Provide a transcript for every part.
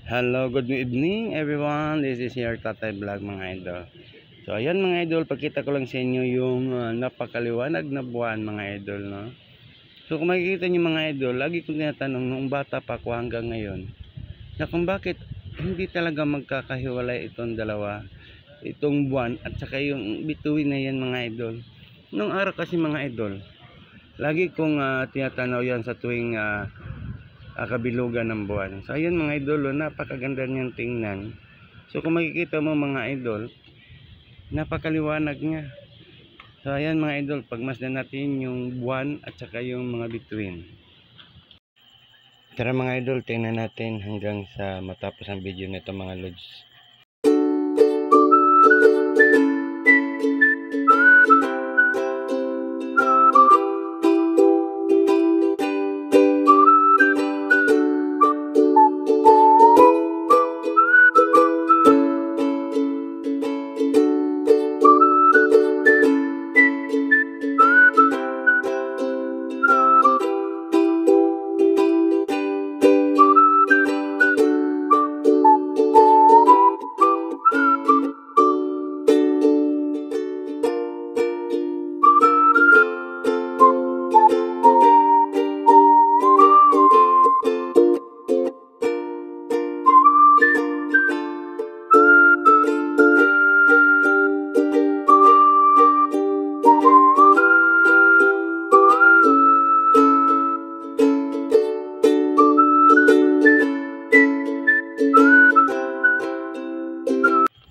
Hello, good evening everyone. This is your Tatay Vlog mga idol. So ayan mga idol, pakita ko lang sa inyo yung napakaliwanag na buwan mga idol, no. So kung makikita niyo mga idol, lagi kong tinatanong nung bata pa ako hanggang ngayon na kung bakit hindi talaga magkakahiwalay itong dalawa, itong buwan at saka yung bituin na yan mga idol. Nung araw kasi mga idol, lagi kong tinatanaw yan sa tuwing kabilugan ng buwan. So ayun mga idol, napakaganda niyang tingnan. So kung makikita mo mga idol, napakaliwanag niya. So ayan mga idol, pagmasdan natin yung buwan at saka yung mga bituin. Tara mga idol, tingnan natin hanggang sa matapos ang video nito mga lods.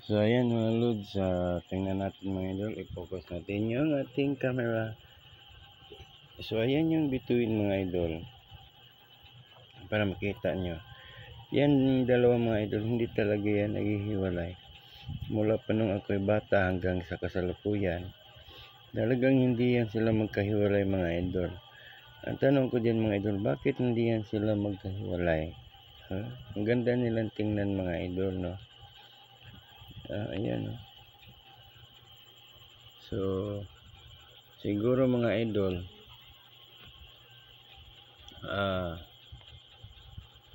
So ayan mga lods, tingnan natin mga idol, i-focus natin yung ating camera. So ayan yung bituin mga idol, para makita nyo. Yan dalawa mga idol, hindi talaga yan naghihiwalay. Mula pa nung ako'y bata hanggang sa kasalukuyan, talagang hindi yan sila magkahiwalay mga idol. Ang tanong ko dyan mga idol, bakit hindi yan sila magkahiwalay? Ang ganda nilang tingnan mga idol, no? Ayan, no? So siguro mga idol,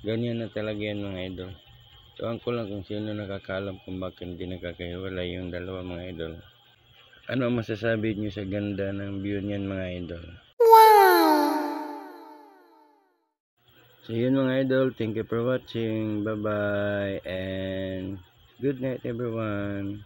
ganyan na talaga yan mga idol. Tuwan ko lang kung sino nakakaalam kung bakit hindi nakakahiwalay yung dalawa mga idol. Ano masasabi nyo sa ganda ng view niyan mga idol? Wow! So yun mga idol, thank you for watching. Bye bye and good night everyone.